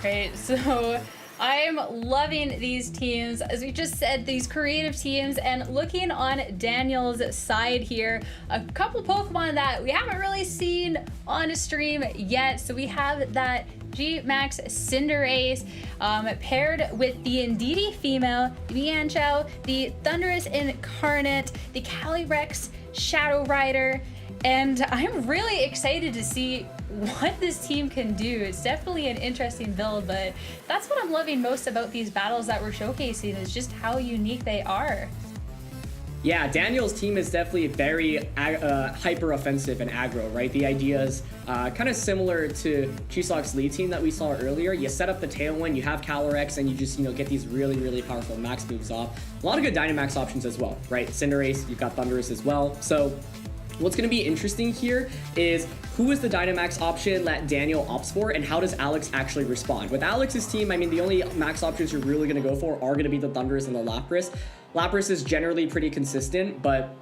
Right, so I'm loving these teams, as we just said, these creative teams, and looking on Daniel's side here, a couple Pokemon that we haven't really seen on a stream yet. So we have that G-Max Cinderace paired with the Indeedee female, the Mienshao, the Thundurus Incarnate, the Calyrex Shadow Rider, and I'm really excited to see what this team can do. It's definitely an interesting build, but that's what I'm loving most about these battles that we're showcasing, is just how unique they are. Yeah, Daniel's team is definitely very hyper offensive and aggro, right? The idea is kind of similar to Chisok's lead team that we saw earlier. You set up the Tailwind, you have Calyrex, and you just, get these really, really powerful max moves off. A lot of good Dynamax options as well, right? Cinderace, you've got Thundurus as well. So what's going to be interesting here is who is the Dynamax option that Daniel opts for, and how does Alex actually respond? With Alex's team, I mean, the only max options you're really going to go for are going to be the Thundurus and the Lapras. Lapras is generally pretty consistent, but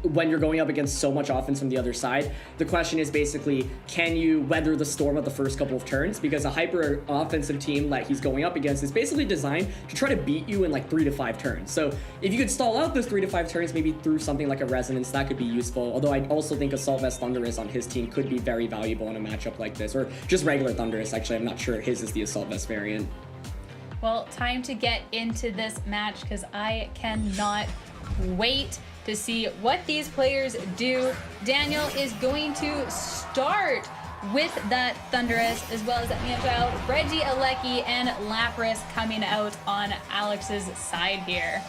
when you're going up against so much offense from the other side, the question is basically, can you weather the storm of the first couple of turns? Because a hyper offensive team that he's going up against is basically designed to try to beat you in like 3 to 5 turns. So if you could stall out those 3 to 5 turns, maybe through something like a Resonance, that could be useful. Although I also think Assault Vest Thundurus on his team could be very valuable in a matchup like this, or just regular Thundurus. Actually, I'm not sure his is the Assault Vest variant. Well, time to get into this match, because I cannot wait to see what these players do. Daniel is going to start with that Thundurus, as well as that Mienshao, Regieleki, and Lapras coming out on Alex's side here.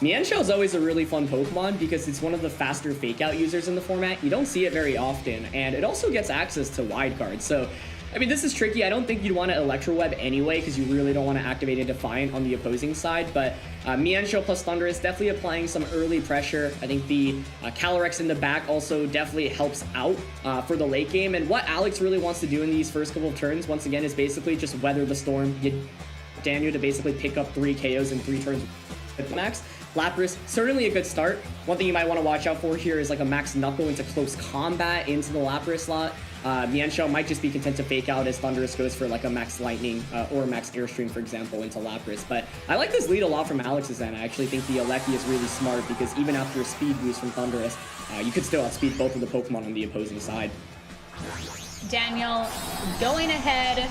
Mienshao is always a really fun Pokemon because it's one of the faster fake out users in the format. You don't see it very often, and it also gets access to wide cards. So I mean, this is tricky. I don't think you'd want to Electro Web anyway, because you really don't want to activate a Defiant on the opposing side. But Mienshao plus Thundurus definitely applying some early pressure. I think the Calyrex in the back also definitely helps out for the late game. And what Alex really wants to do in these first couple of turns, once again, is basically just weather the storm. Get Daniel to basically pick up 3 KOs in 3 turns with the max. Lapras, certainly a good start. One thing you might want to watch out for here is like a Max Knuckle into close combat into the Lapras slot. Mienshao might just be content to fake out as Thundurus goes for like a Max Lightning or Max Airstream, for example, into Lapras. But I like this lead a lot from Alex's end. I actually think the Eleki is really smart because even after a speed boost from Thundurus, you could still outspeed both of the Pokemon on the opposing side. Daniel going ahead,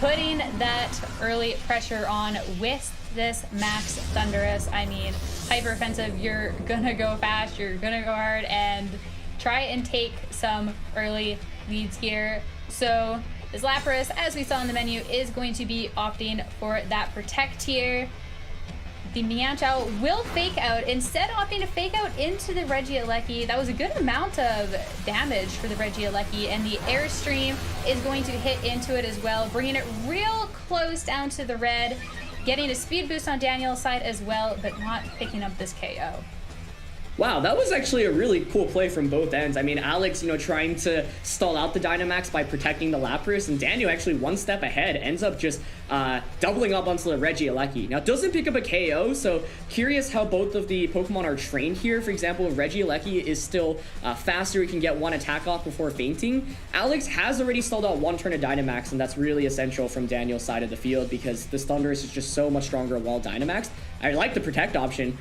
putting that early pressure on with this Max Thundurus. I mean, hyper offensive, you're gonna go fast, you're gonna go hard, and try and take some early leads here. So this Lapras, as we saw in the menu, is going to be opting for that Protect here. The Mienshao will fake out, instead opting to fake out into the Regieleki. That was a good amount of damage for the Regieleki, and the Airstream is going to hit into it as well, bringing it real close down to the red, getting a speed boost on Daniel's side as well, but not picking up this KO. Wow, that was actually a really cool play from both ends. I mean, Alex, trying to stall out the Dynamax by protecting the Lapras, and Daniel actually one step ahead, ends up just doubling up onto the Regieleki. Now, doesn't pick up a KO, so curious how both of the Pokemon are trained here. For example, Regieleki is still faster, he can get one attack off before fainting. Alex has already stalled out one turn of Dynamax, and that's really essential from Daniel's side of the field because this Thundurus is just so much stronger while Dynamaxed. I like the Protect option.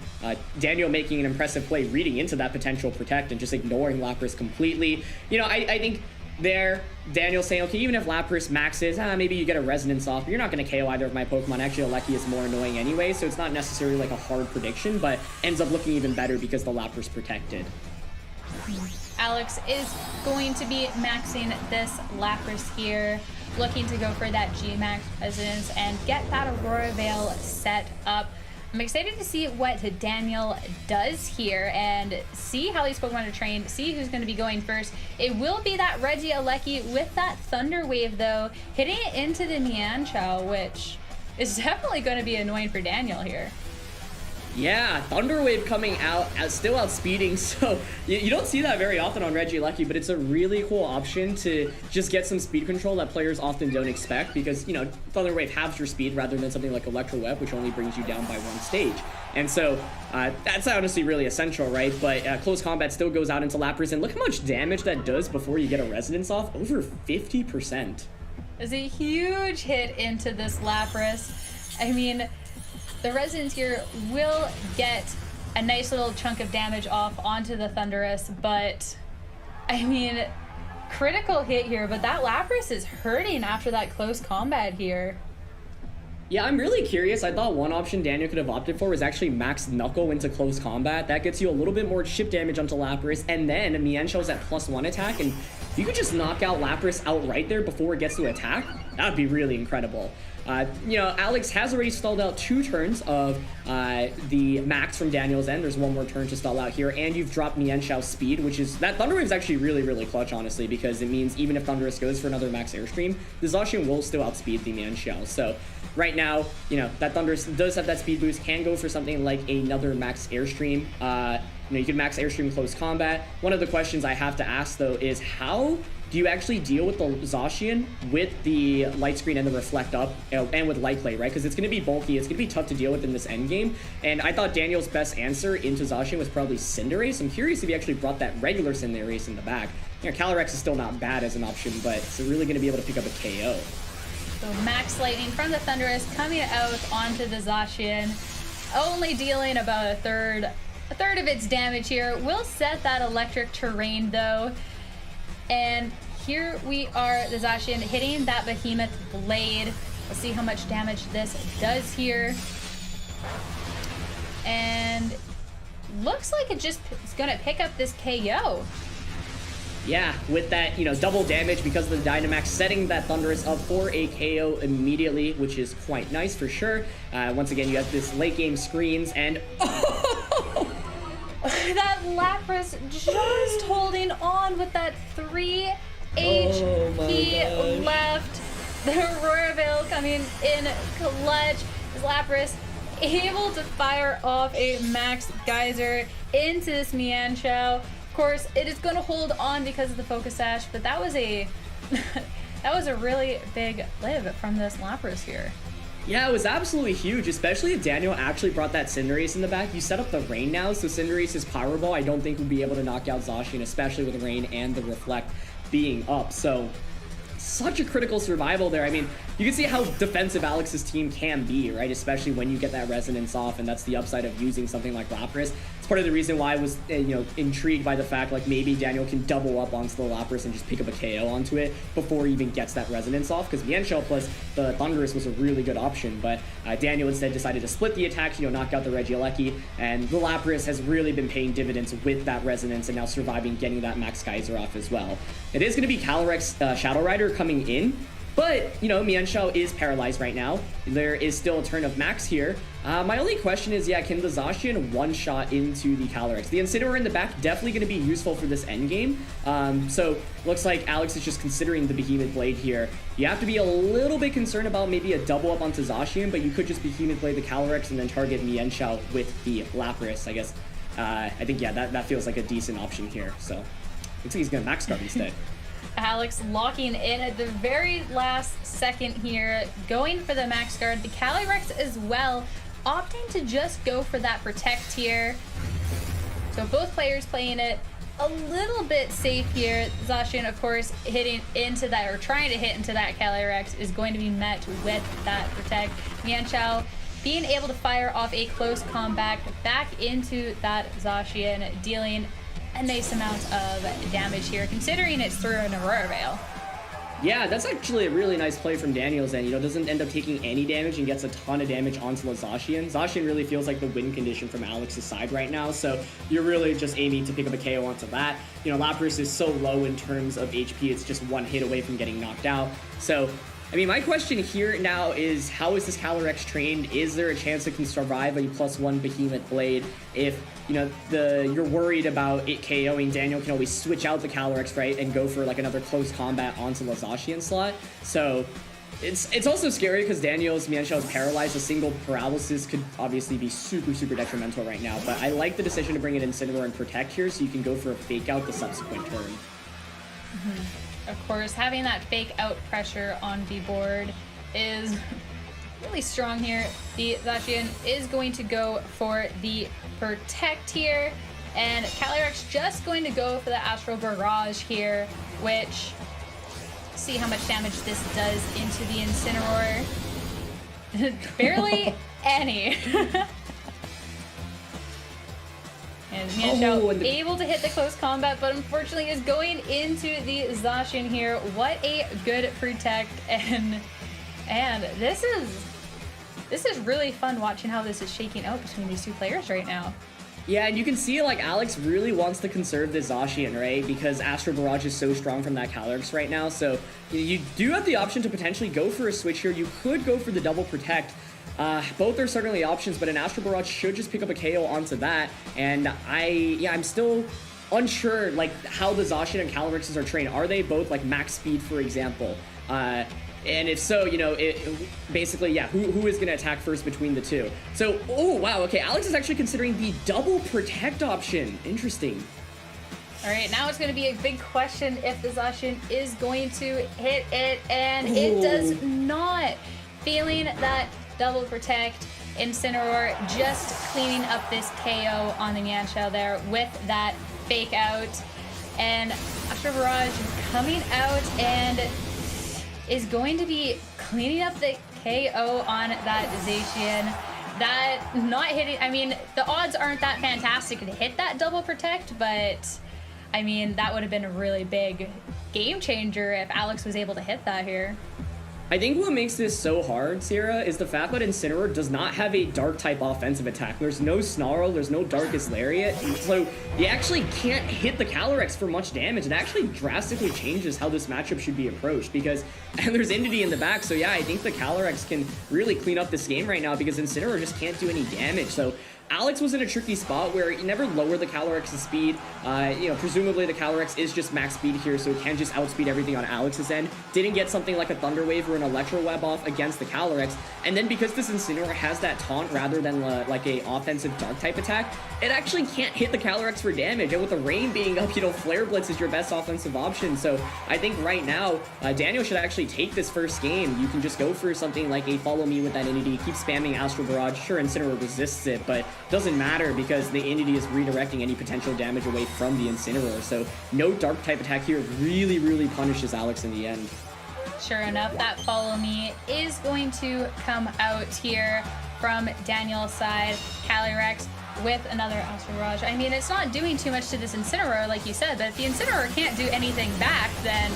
Daniel making an impressive play reading into that potential Protect and just ignoring Lapras completely. I think there, Daniel saying, okay, even if Lapras maxes, maybe you get a Resonance off, but you're not going to KO either of my Pokemon. Actually, Eleki is more annoying anyway, so it's not necessarily like a hard prediction, but ends up looking even better because the Lapras protected. Alex is going to be maxing this Lapras here, looking to go for that G-Max Resonance and get that Aurora Veil set up. I'm excited to see what Daniel does here and see how these Pokemon are trained, see who's going to be going first. It will be that Regieleki with that Thunder Wave, though, hitting it into the Mienshao, which is definitely going to be annoying for Daniel here. Yeah, Thunder Wave coming out, still outspeeding, so you don't see that very often on Regieleki, but it's a really cool option to just get some speed control that players often don't expect because, Thunder Wave halves your speed rather than something like Electro Web, which only brings you down by 1 stage. And so that's honestly really essential, right? But close combat still goes out into Lapras, and look how much damage that does before you get a Resonance off, over 50%. is a huge hit into this Lapras. I mean, the Resonance here will get a nice little chunk of damage off onto the Thundurus, but I mean, critical hit here, but that Lapras is hurting after that close combat here. Yeah, I'm really curious. I thought one option Daniel could have opted for was actually max Knuckle into close combat. That gets you a little bit more chip damage onto Lapras, and then Mienshow's at +1 attack, and if you could just knock out Lapras outright there before it gets to attack, that would be really incredible. You know, Alex has already stalled out 2 turns of the max from Daniel's end. There's 1 more turn to stall out here, and you've dropped Mienshow's speed, which is, that Thunder Wave is actually really, really clutch, honestly, because it means even if Thundurus goes for another max Airstream, the Zacian will still outspeed the Mienshow. So right now, you know, that Thundurus does have that speed boost, can go for something like another max Airstream. You know, you can max Airstream close combat. One of the questions I have to ask, though, is how do you actually deal with the Zacian with the Light Screen and the Reflect Up, and with Light Clay, right? Because it's going to be bulky, it's going to be tough to deal with in this end game. And I thought Daniel's best answer into Zacian was probably Cinderace. I'm curious if he actually brought that regular Cinderace in the back. You know, Calyrex is still not bad as an option, but it's really going to be able to pick up a KO. So Max Lightning from the Thundurus coming out onto the Zacian, only dealing about a third of its damage here. Will set that electric terrain though. And here we are, the Zacian hitting that Behemoth Blade. We'll see how much damage this does here. And looks like it just is gonna pick up this KO. Yeah, with that, you know, double damage because of the Dynamax, setting that Thundurus up for a KO immediately, which is quite nice for sure. Once again, you have this late game screens, and that Lapras just holding on with that 3 HP left. The Aurora Veil coming in clutch. Lapras able to fire off a Max Geyser into this Mienshao. Of course, it is going to hold on because of the Focus Sash, but that was a that was a really big live from this Lapras here. yeah, it was absolutely huge, especially if Daniel actually brought that Cinderace in the back. You set up the Rain now, so Cinderace's Power Ball I don't think would be able to knock out Zacian, especially with the Rain and the Reflect being up. So such a critical survival there. I mean, you can see how defensive Alex's team can be, right? Especially when you get that Resonance off, and that's the upside of using something like Lapras. It's part of the reason why I was, you know, intrigued by the fact like maybe Daniel can double up onto the Lapras and just pick up a KO onto it before he even gets that Resonance off, because Mienshao plus the Thundurus was a really good option, but Daniel instead decided to split the attack, you know, knock out the Regieleki, and the Lapras has really been paying dividends with that Resonance and now surviving, getting that Max Geyser off as well. It is going to be Calyrex Shadow Rider coming in, but, you know, Mienshao is paralyzed right now. There is still a turn of Max here. My only question is, yeah, can the Zacian one-shot into the Calyrex? The Incineroar in the back definitely going to be useful for this endgame. So looks like Alex is just considering the Behemoth Blade here. You have to be a little bit concerned about maybe a double up onto Zacian, but you could just Behemoth Blade the Calyrex and then target Mienshao with the Lapras, I guess. I think, yeah, that feels like a decent option here. So looks like he's going to Max Guard instead. Alex locking in at the very last second here, going for the Max Guard. The Calyrex as well, opting to just go for that Protect here. So both players playing it a little bit safe here. Zacian, of course, hitting into that, or trying to hit into that Calyrex, is going to be met with that Protect. Mienshao being able to fire off a close combat back into that Zacian, dealing a nice amount of damage here, considering it's through an Aurora Veil. Yeah, that's actually a really nice play from Daniel's end. You know, doesn't end up taking any damage and gets a ton of damage onto the Zacian. Zacian really feels like the win condition from Alex's side right now, so you're really just aiming to pick up a KO onto that. You know, Lapras is so low in terms of HP, it's just one hit away from getting knocked out. So, I mean, my question here now is, how is this Calyrex trained? Is there a chance it can survive a +1 Behemoth Blade? If, you know, you're worried about it KOing, Daniel can always switch out the Calyrex, right, and go for like another close combat onto the Zacian slot. So it's also scary because Daniel's Mienshao is paralyzed. A single paralysis could obviously be super, super detrimental right now. But I like the decision to bring in Incineroar and Protect here, so you can go for a fake out the subsequent turn. Mm-hmm. Of course, having that fake out pressure on the board is really strong here. The Zacian is going to go for the Protect here, and Calyrex just going to go for the Astral Barrage here, which see how much damage this does into the Incineroar. Barely any. And Mienshao able to hit the close combat, but unfortunately is going into the Zacian here. What a good protect, and this is really fun watching how this is shaking out between these two players right now. Yeah, and you can see like Alex really wants to conserve the Zacian, right? Because Astro Barrage is so strong from that Calyrex right now. So you do have the option to potentially go for a switch here. You could go for the double protect. Both are certainly options, but an Astro Barrage should just pick up a KO onto that. And I'm still unsure like how the Zacian and Calyrexes are trained. Are they both like max speed, for example? And if so, you know, basically, yeah, who is going to attack first between the two? So, oh, wow, okay, Alex is actually considering the double protect option. Interesting. All right, now it's going to be a big question if the Zacian is going to hit it, and it does not. Feeling that double protect, Incineroar just cleaning up this KO on the Mienshao there with that fake out, and Astro Barrage coming out and is going to be cleaning up the KO on that Zacian. That not hitting, I mean, the odds aren't that fantastic to hit that double protect, but I mean, that would have been a really big game changer if Alex was able to hit that here. I think what makes this so hard, Sierra, is the fact that Incineroar does not have a dark type offensive attack. There's no Snarl, there's no Darkest Lariat, so you actually can't hit the Calyrex for much damage. It actually drastically changes how this matchup should be approached because and there's Entity in the back, so yeah, I think the Calyrex can really clean up this game right now because Incineroar just can't do any damage. So Alex was in a tricky spot where he never lowered the Calyrex's speed. You know, presumably the Calyrex is just max speed here, so it can just outspeed everything on Alex's end. Didn't get something like a Thunder Wave or an Electro Web off against the Calyrex. And then because this Incineroar has that taunt rather than like a offensive dark type attack, it actually can't hit the Calyrex for damage. And with the rain being up, you know, Flare Blitz is your best offensive option. So I think right now, Daniel should actually take this first game. You can just go for something like a Follow Me with that Entity, keep spamming Astral Barrage. Sure, Incineroar resists it, but doesn't matter because the Entity is redirecting any potential damage away from the Incineroar. So no dark type attack here really punishes Alex in the end. Sure enough, that Follow Me is going to come out here from Daniel's side. Calyrex with another Astral Barrage. I mean, it's not doing too much to this Incineroar, like you said, but if the Incineroar can't do anything back, then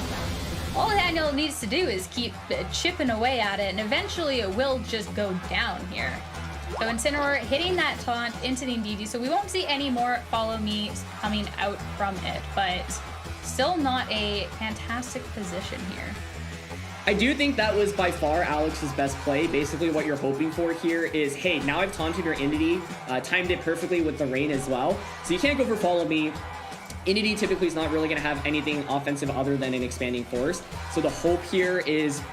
all Daniel needs to do is keep chipping away at it, and eventually it will just go down here. So Incineroar hitting that taunt into the Indeedee, so we won't see any more Follow Me's coming out from it, but still not a fantastic position here. I do think that was by far Alex's best play. Basically what you're hoping for here is, hey, now I've taunted your Entity, timed it perfectly with the rain as well, so you can't go for Follow Me. Entity typically is not really going to have anything offensive other than an Expanding Force, so the hope here is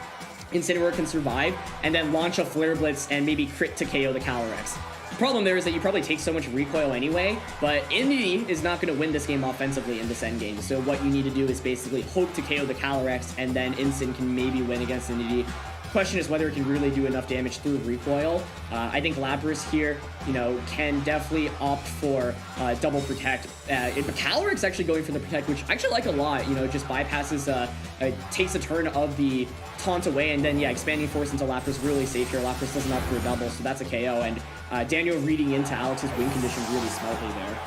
Incineroar can survive and then launch a Flare Blitz and maybe crit to KO the Calyrex. The problem there is that you probably take so much recoil anyway, but Entity is not going to win this game offensively in this endgame, so what you need to do is basically hope to KO the Calyrex and then Incin can maybe win against Entity. Question is whether it can really do enough damage through recoil. I think Lapras here, you know, can definitely opt for double protect. If the Calyrex actually going for the protect, which I actually like a lot, you know, just bypasses, takes a turn of the taunt away, and then yeah, Expanding Force into Lapras really safe here. Lapras doesn't opt for a double, so that's a KO, and Daniel reading into Alex's win condition really smartly there.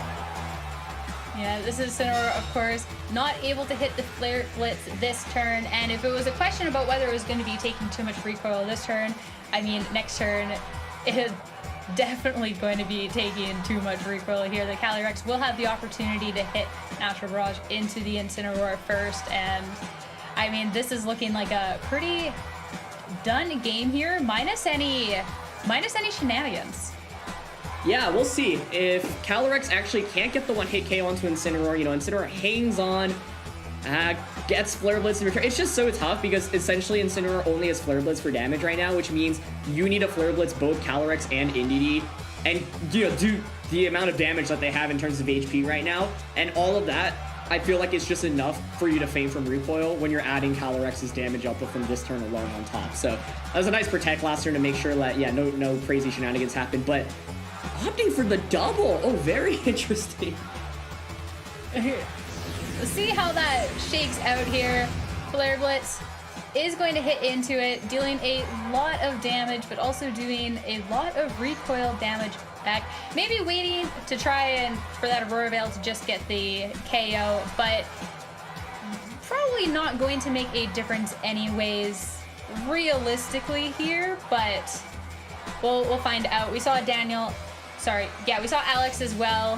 Yeah, this is Incineroar, of course, not able to hit the Flare Blitz this turn, and if it was a question about whether it was going to be taking too much recoil this turn, I mean, next turn, it is definitely going to be taking too much recoil here. The Calyrex will have the opportunity to hit Astral Barrage into the Incineroar first, and I mean, this is looking like a pretty done game here, minus any shenanigans. Yeah, we'll see. If Calyrex actually can't get the one-hit KO onto Incineroar, you know, Incineroar hangs on, gets Flare Blitz in return. It's just so tough because essentially Incineroar only has Flare Blitz for damage right now, which means you need to Flare Blitz both Calyrex and Indeedee, and, you know, do the amount of damage that they have in terms of HP right now, and all of that, I feel like it's just enough for you to feign from recoil when you're adding Calyrex's damage output from this turn alone on top. So that was a nice protect last turn to make sure that, yeah, no crazy shenanigans happen, but opting for the double. Oh, very interesting. Let's see how that shakes out here. Flare Blitz is going to hit into it, dealing a lot of damage, but also doing a lot of recoil damage back. Maybe waiting to try and for that Aurora Veil to just get the KO, but probably not going to make a difference anyways, realistically here, but we'll find out. We saw we saw Alex as well,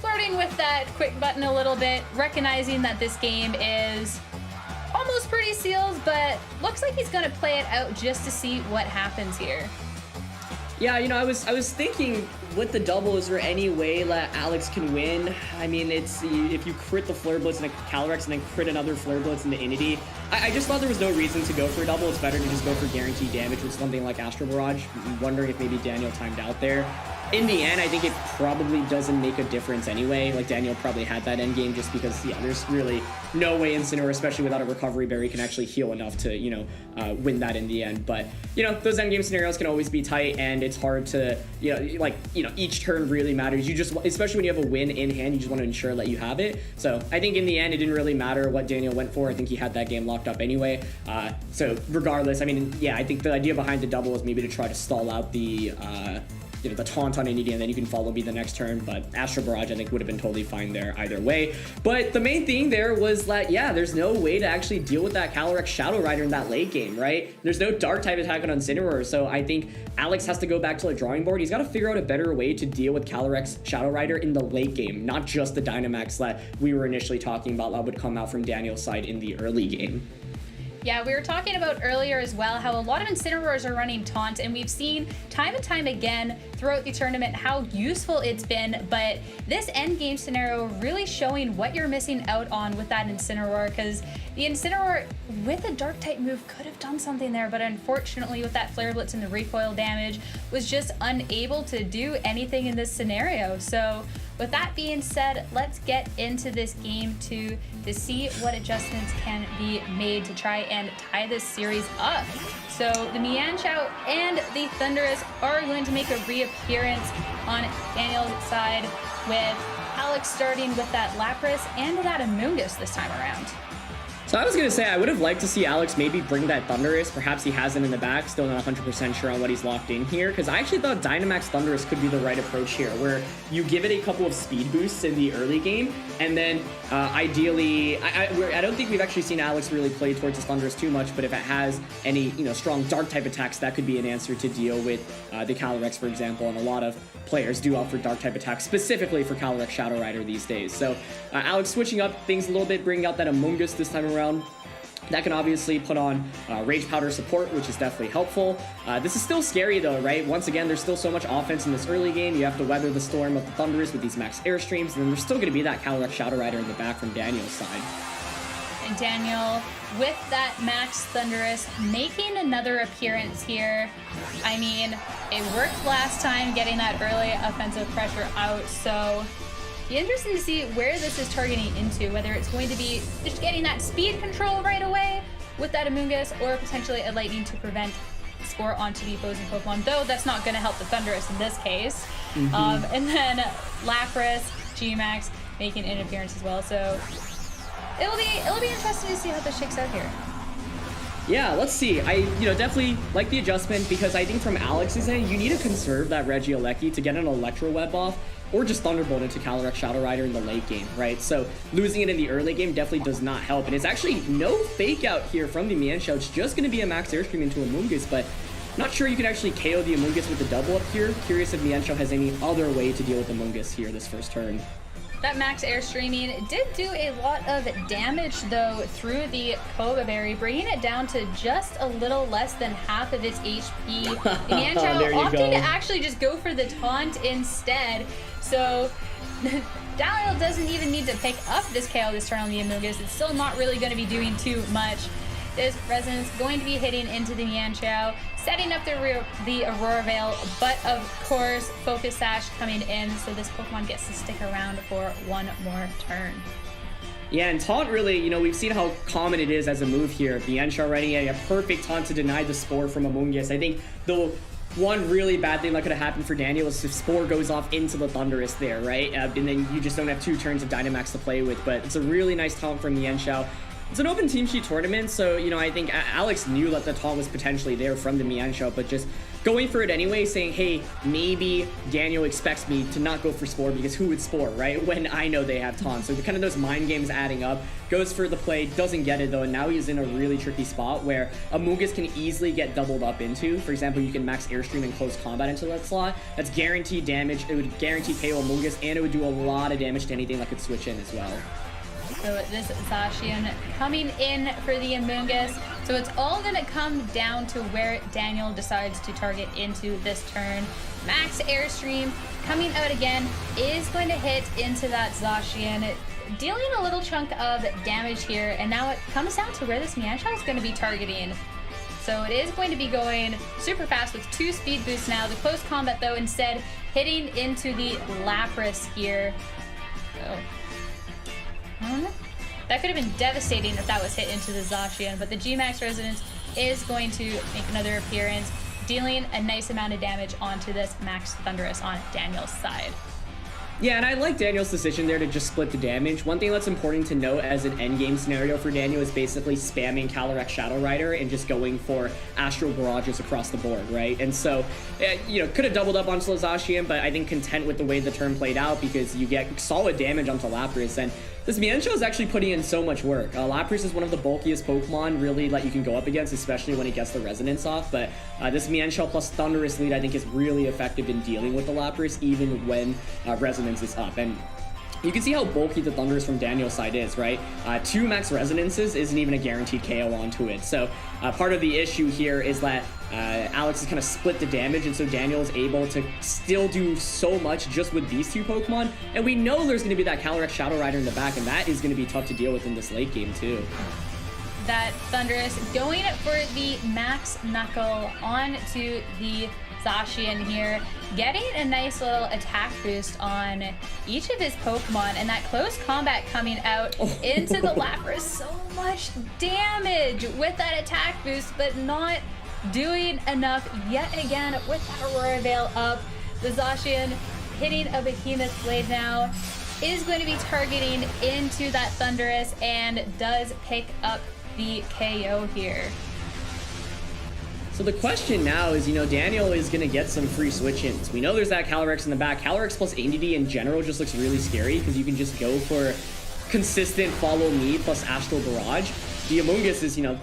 flirting with that quick button a little bit, recognizing that this game is almost pretty sealed, but looks like he's gonna play it out just to see what happens here. Yeah, you know, I was thinking with the double, is there any way that Alex can win? I mean, it's if you crit the Flare Blitz into Calyrex and then crit another Flare Blitz into Inity. I just thought there was no reason to go for a double. It's better to just go for guaranteed damage with something like Astral Barrage. I'm wondering if maybe Daniel timed out there. In the end, I think it probably doesn't make a difference anyway. Like, Daniel probably had that end game just because, yeah, there's really no way Incineroar, especially without a recovery berry, can actually heal enough to, you know, win that in the end. But, you know, those end game scenarios can always be tight, and it's hard to, each turn really matters. You just, especially when you have a win in hand, you just want to ensure that you have it. So I think in the end, it didn't really matter what Daniel went for. I think he had that game locked up anyway. So regardless, I mean, yeah, I think the idea behind the double is maybe to try to stall out the the taunt on Inity, and then you can follow me the next turn. But Astral Barrage, I think, would have been totally fine there either way. But the main thing there was that, yeah, there's no way to actually deal with that Calyrex Shadow Rider in that late game, right? There's no Dark type attack on Incineroar, so I think Alex has to go back to the drawing board. He's got to figure out a better way to deal with Calyrex Shadow Rider in the late game, not just the Dynamax that we were initially talking about that would come out from Daniel's side in the early game. Yeah, we were talking about earlier as well how a lot of Incineroars are running Taunt, and we've seen time and time again throughout the tournament how useful it's been, but this end game scenario really showing what you're missing out on with that Incineroar, because the Incineroar with a Dark type move could have done something there, but unfortunately with that Flare Blitz and the recoil damage was just unable to do anything in this scenario. So with that being said, let's get into this game to see what adjustments can be made to try and tie this series up. So the Mienshao and the Thundurus are going to make a reappearance on Daniel's side, with Alex starting with that Lapras and that Amoonguss this time around. So I was going to say, I would have liked to see Alex maybe bring that Thundurus. Perhaps he has it in the back. Still not 100% sure on what he's locked in here, because I actually thought Dynamax Thundurus could be the right approach here, where you give it a couple of speed boosts in the early game, and then ideally, I don't think we've actually seen Alex really play towards his Thundurus too much, but if it has any, strong Dark type attacks, that could be an answer to deal with the Calyrex, for example, and a lot of players do opt for Dark type attacks, specifically for Calyrex Shadow Rider these days. So Alex switching up things a little bit, bringing out that Amoonguss this time around. That can obviously put on Rage Powder support, which is definitely helpful. This is still scary though, right? Once again, there's still so much offense in this early game. You have to weather the storm of the Thundurus with these max airstreams, and then there's still going to be that Calyrex Shadow Rider in the back from Daniel's side. And Daniel, with that max Thundurus, making another appearance here. I mean, it worked last time, getting that early offensive pressure out, so be interesting to see where this is targeting into, whether it's going to be just getting that speed control right away with that Amoonguss, or potentially a Lightning to prevent score onto the opposing Pokemon, though that's not going to help the Thundurus in this case. And then Lapras, G-Max making an appearance as well, so it'll be interesting to see how this shakes out here. Yeah, let's see. I definitely like the adjustment, because I think from Alex's end, you need to conserve that Regieleki to get an Electro Web off, or just Thunderbolt into Calyrex Shadow Rider in the late game, right? So losing it in the early game definitely does not help. And it's actually no fake out here from the Mienshao. It's just going to be a max airstream into Amoonguss, but not sure you can actually KO the Amoonguss with the double up here. Curious if Mienshao has any other way to deal with Amoonguss here this first turn. That max airstreaming did do a lot of damage though through the Koga Berry, bringing it down to just a little less than half of its HP. Mienshao opting to actually just go for the taunt instead. So Daniel doesn't even need to pick up this KO this turn on the Amoonguss. It's still not really going to be doing too much. This Resonance going to be hitting into the Mienshao, setting up the Aurora Veil, but of course Focus Sash coming in, so this Pokemon gets to stick around for one more turn. Yeah, and Taunt really, we've seen how common it is as a move here. Mienshao already a perfect Taunt to deny the Spore from Amoonguss. I think the one really bad thing that could have happened for Daniel is if Spore goes off into the Thundurus there, right? And then you just don't have 2 turns of Dynamax to play with, but it's a really nice taunt from Mienshao. it's an open team sheet tournament, so, you know, I think Alex knew that the taunt was potentially there from the Mienshao, but just going for it anyway, saying, hey, maybe Daniel expects me to not go for Spore, because who would Spore, right? When I know they have taunt. So kind of those mind games adding up, goes for the play, doesn't get it though, and now he's in a really tricky spot where Amoonguss can easily get doubled up into. For example, you can max Airstream and close combat into that slot. That's guaranteed damage. It would guarantee KO Amoonguss, and it would do a lot of damage to anything that could switch in as well. So this Zacian coming in for the Amoonguss. So it's all going to come down to where Daniel decides to target into this turn. Max Airstream coming out again is going to hit into that Zacian, dealing a little chunk of damage here. And now it comes down to where this Mienshao is going to be targeting. So it is going to be going super fast with 2 speed boosts now. The close combat, though, instead hitting into the Lapras here. So that could have been devastating if that was hit into the Zacian, but the G-Max Resonance is going to make another appearance, dealing a nice amount of damage onto this Max Thundurus on Daniel's side. Yeah, and I like Daniel's decision there to just split the damage. One thing that's important to note as an endgame scenario for Daniel is basically spamming Calyrex Shadow Rider and just going for Astral Barrages across the board, right? And so, you know, could have doubled up onto Zacian, but I think content with the way the turn played out because you get solid damage onto Lapras, and this Mienshao is actually putting in so much work. Lapras is one of the bulkiest Pokemon really that you can go up against, especially when it gets the Resonance off, but this Mienshao plus Thundurus lead I think is really effective in dealing with the Lapras even when Resonance is up. And you can see how bulky the Thundurus from Daniel's side is, right? 2 max Resonances isn't even a guaranteed KO onto it. So part of the issue here is that Alex has kind of split the damage, and so Daniel is able to still do so much just with these 2 Pokemon. And we know there's going to be that Calyrex Shadow Rider in the back, and that is going to be tough to deal with in this late game too. That Thundurus going for the Max Knuckle onto the Zacian here, getting a nice little attack boost on each of his Pokemon, and that close combat coming out into the Lapras. So much damage with that attack boost, but not doing enough yet again with that Aurora Veil up. The Zacian hitting a Behemoth Blade now is going to be targeting into that Thundurus and does pick up the KO here. So the question now is, you know, Daniel is going to get some free switch-ins. We know there's that Calyrex in the back. Calyrex plus ADD in general just looks really scary because you can just go for consistent follow me plus Astral Barrage. The Amoonguss is, you know,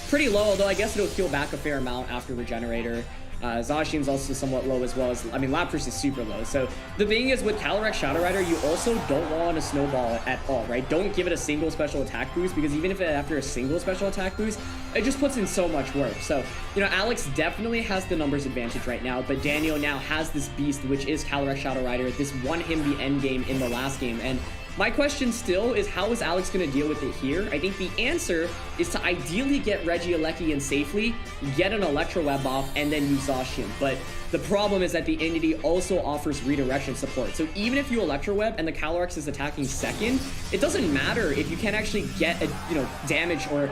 pretty low, although I guess it'll heal back a fair amount after Regenerator. Zacian's also somewhat low as well as, I mean, Lapras is super low. So the thing is with Calyrex Shadow Rider, you also don't want to snowball at all, right? Don't give it a single special attack boost, because even if it after a single special attack boost, it just puts in so much work. So, you know, Alex definitely has the numbers advantage right now, but Daniel now has this beast, which is Calyrex Shadow Rider. This won him the end game in the last game, and my question still is, how is Alex going to deal with it here? I think the answer is to ideally get Regieleki in safely, get an Electro Web off, and then use Zacian. But the problem is that the Entity also offers redirection support. So even if you Electro Web and the Calyrex is attacking second, it doesn't matter if you can't actually get a, you know, damage or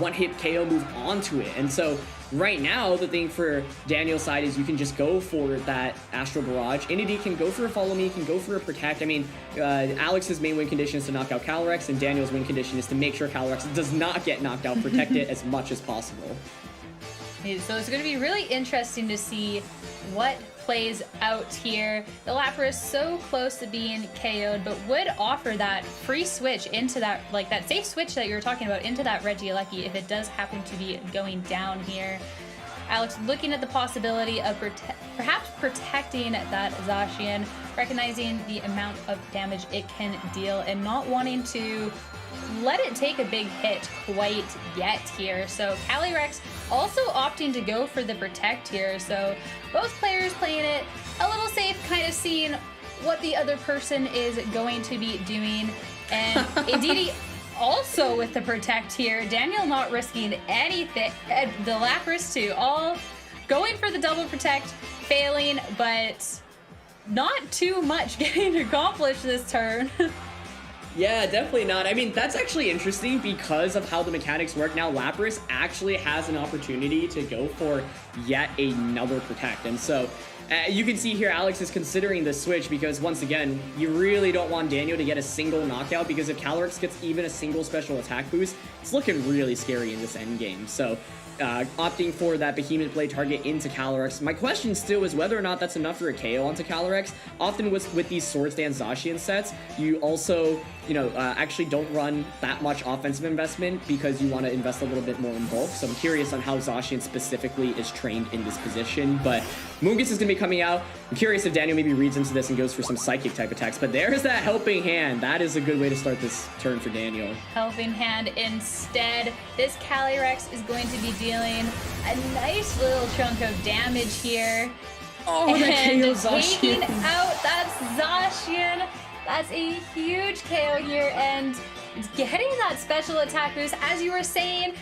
one-hit KO move onto it. And so right now, the thing for Daniel's side is you can just go for that Astral Barrage. Entity can go for a Follow Me, can go for a Protect. I mean, Alex's main win condition is to knock out Calyrex, and Daniel's win condition is to make sure Calyrex does not get knocked out, protect it as much as possible. So it's going to be really interesting to see what plays out here. The Lapras so close to being KO'd, but would offer that free switch into that, like that safe switch that you were talking about, into that Regieleki if it does happen to be going down here. Alex looking at the possibility of perhaps protecting that Zacian, recognizing the amount of damage it can deal and not wanting to let it take a big hit quite yet here. So Calyrex also opting to go for the Protect here. So both players playing it a little safe, kind of seeing what the other person is going to be doing. And Aditi also with the Protect here. Daniel not risking anything. The Lapras too, all going for the double Protect, failing, but not too much getting accomplished this turn. Yeah, definitely not. I mean, that's actually interesting because of how the mechanics work now. Lapras actually has an opportunity to go for yet another protect. And so you can see here Alex is considering the switch because, once again, you really don't want Daniel to get a single knockout because if Calyrex gets even a single special attack boost, it's looking really scary in this endgame. So opting for that Behemoth Blade target into Calyrex. My question still is whether or not that's enough for a KO onto Calyrex. Often with these Swords Dance Zacian sets, you also, actually don't run that much offensive investment because you want to invest a little bit more in bulk. So I'm curious on how Zacian specifically is trained in this position. But Moongus is going to be coming out. I'm curious if Daniel maybe reads into this and goes for some Psychic type attacks. But there's that Helping Hand. That is a good way to start this turn for Daniel. Helping Hand instead. This Calyrex is going to be dealing a nice little chunk of damage here. Oh, and taking out that Zacian. That's a huge KO here, and getting that special attack boost, as you were saying,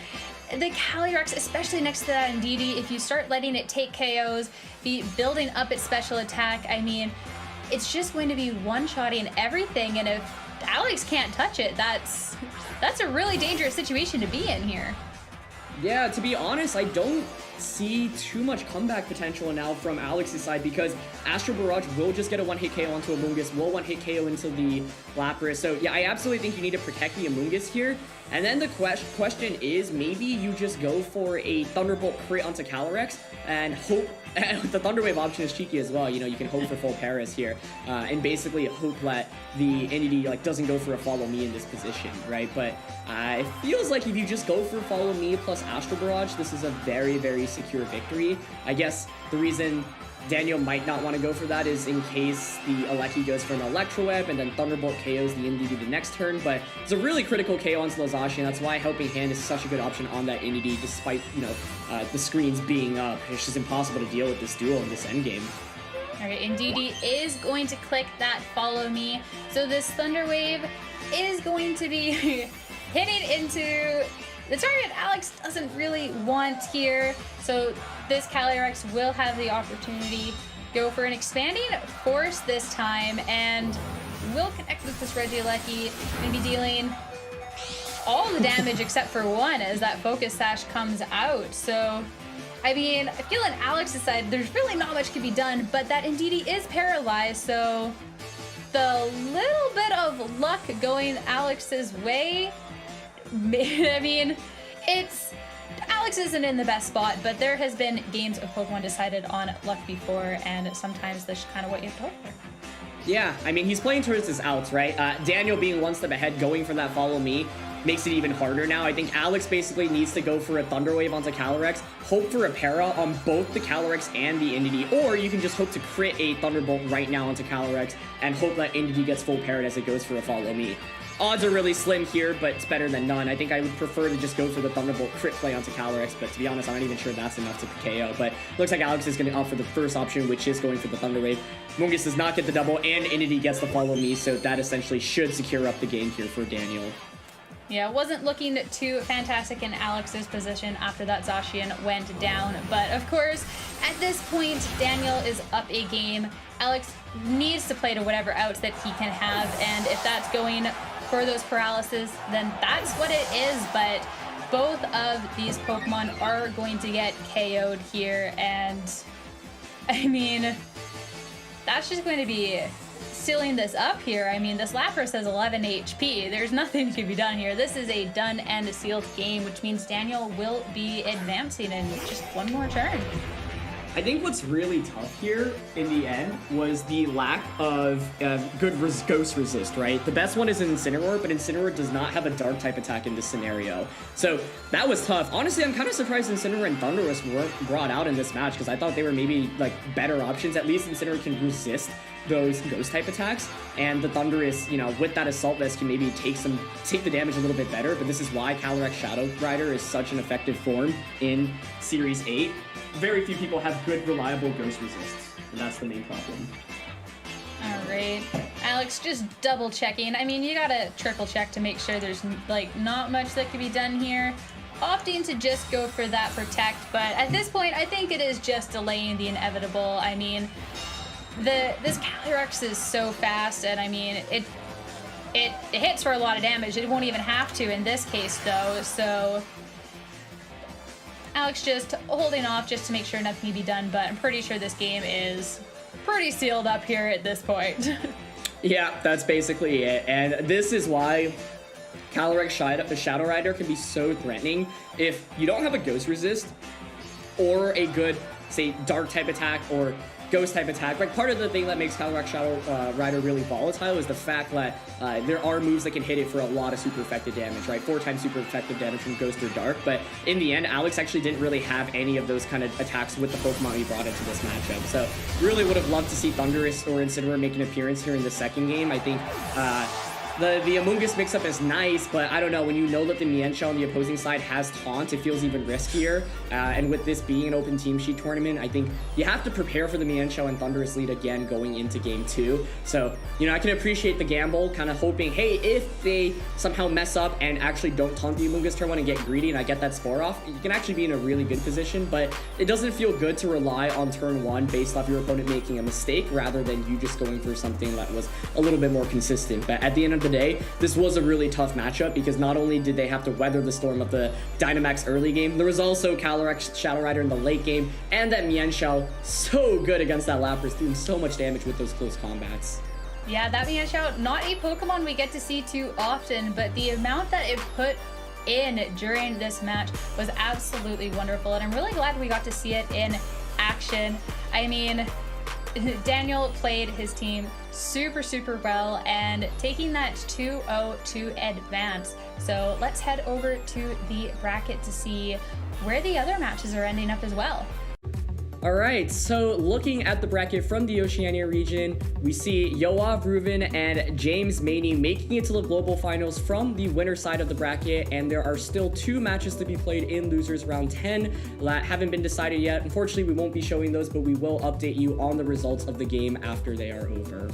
the Calyrex, especially next to that Indeedee, if you start letting it take KOs, be building up its special attack, I mean, it's just going to be one-shotting everything, and if Alex can't touch it, that's a really dangerous situation to be in here. Yeah, to be honest, I don't see too much comeback potential now from Alex's side because Astral Barrage will just get a one-hit KO onto Amoonguss, will one-hit KO into the Lapras. So yeah, I absolutely think you need to protect the Amoonguss here. And then the question is, maybe you just go for a Thunderbolt crit onto Calyrex and hope. The Thunder Wave option is cheeky as well. You can hope for full Paris here, and basically hope that the Indeedee doesn't go for a Follow Me in this position, right? But it feels like if you just go for Follow Me plus Astral Barrage, this is a very, very secure victory. I guess the reason Daniel might not want to go for that is in case the Aleki goes for an Electro Web and then Thunderbolt KOs the Indeedee the next turn, but it's a really critical KO onto Zacian. That's why Helping Hand is such a good option on that Indeedee, despite, the screens being up. It's just impossible to deal with this duel in this endgame. Alright, Indeedee is going to click that Follow Me, so this Thunder Wave is going to be hitting into the target Alex doesn't really want here, so this Calyrex will have the opportunity go for an Expanding Force this time, and will connect with this Regieleki and be dealing all the damage except for one as that Focus Sash comes out. So, I mean, I feel on Alex's side, there's really not much can be done, but that Indeedee is paralyzed, so the little bit of luck going Alex's way, I mean, Alex isn't in the best spot, but there has been games of Pokemon decided on luck before, and sometimes that's kind of what you have to hope for. Yeah, I mean, he's playing towards his outs, right? Daniel being one step ahead, going for that Follow Me, makes it even harder now. I think Alex basically needs to go for a Thunder Wave onto Calyrex, hope for a para on both the Calyrex and the Indeedee, or you can just hope to crit a Thunderbolt right now onto Calyrex and hope that Indeedee gets full parried as it goes for a Follow Me. Odds are really slim here, but it's better than none. I think I would prefer to just go for the Thunderbolt crit play onto Calyrex, but to be honest, I'm not even sure that's enough to KO. But looks like Alex is going to opt for the first option, which is going for the Thunder Wave. Moongus does not get the double, and Indeedee gets the Follow Me, so that essentially should secure up the game here for Daniel. Yeah, it wasn't looking too fantastic in Alex's position after that Zacian went down, but of course, at this point, Daniel is up a game. Alex needs to play to whatever outs that he can have, and if that's going for those paralysis, then that's what it is, but both of these Pokemon are going to get KO'd here, and I mean, that's just going to be sealing this up here. I mean, this Lapras has 11 HP. There's nothing to be done here. This is a done and sealed game, which means Daniel will be advancing in just one more turn. I think what's really tough here in the end was the lack of good ghost resist, right? The best one is Incineroar, but Incineroar does not have a dark type attack in this scenario. So that was tough. Honestly, I'm kind of surprised Incineroar and Thundurus weren't brought out in this match because I thought they were maybe better options. At least Incineroar can resist those ghost type attacks, and the Thundurus, with that Assault Vest can maybe take the damage a little bit better, but this is why Calyrex Shadow Rider is such an effective form in Series 8. Very few people have good, reliable ghost resists, and that's the main problem. Alright, Alex, just double checking. I mean, you gotta triple check to make sure there's not much that can be done here. Opting to just go for that Protect, but at this point, I think it is just delaying the inevitable. I mean, this Calyrex is so fast, and I mean, it hits for a lot of damage. It won't even have to in this case, though. So Alex just holding off just to make sure nothing can be done, but I'm pretty sure this game is pretty sealed up here at this point. Yeah, that's basically it. And this is why Calyrex Shadow Rider can be so threatening. If you don't have a Ghost Resist or a good, say, Dark type attack or Ghost type attack, like part of the thing that makes Calyrex Shadow Rider really volatile is the fact that there are moves that can hit it for a lot of super effective damage, right? 4 times super effective damage from Ghost or Dark, but in the end, Alex actually didn't really have any of those kind of attacks with the Pokemon he brought into this matchup. So really would have loved to see Thundurus or Incineroar make an appearance here in the second game. I think the Amoonguss mix-up is nice, but I don't know, when you know that the Mienshao on the opposing side has Taunt, it feels even riskier. And with this being an open team sheet tournament, I think you have to prepare for the Mienshao and Thundurus lead again going into game 2. So, you know, I can appreciate the gamble, kind of hoping, hey, if they somehow mess up and actually don't taunt the Amoonguss turn 1 and get greedy and I get that Spore off, you can actually be in a really good position, but it doesn't feel good to rely on turn 1 based off your opponent making a mistake rather than you just going for something that was a little bit more consistent. But at the end of the day, this was a really tough matchup because not only did they have to weather the storm of the Dynamax early game, there was also Calyrex Shadow Rider in the late game, and that Mienshao so good against that Lapras, doing so much damage with those close combats. Yeah, that Mienshao, not a Pokemon we get to see too often, but the amount that it put in during this match was absolutely wonderful, and I'm really glad we got to see it in action. I mean, Daniel played his team super well and taking that 2-0 to advance. So let's head over to the bracket to see where the other matches are ending up as well. All right, so looking at the bracket from the Oceania region, we see Yoav Reuven and James Maney making it to the global finals from the winner side of the bracket, and there are still 2 matches to be played in losers round 10 that haven't been decided yet. Unfortunately, we won't be showing those, but we will update you on the results of the game after they are over.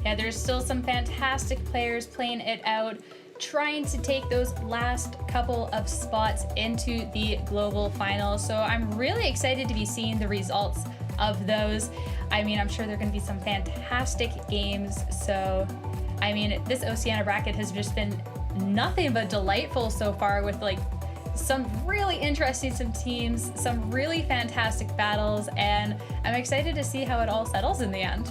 Yeah, there's still some fantastic players playing it out, trying to take those last couple of spots into the global finals. So I'm really excited to be seeing the results of those. I mean, I'm sure there are going to be some fantastic games. So, I mean, this Oceania bracket has just been nothing but delightful so far, with like some really interesting teams, some really fantastic battles, and I'm excited to see how it all settles in the end.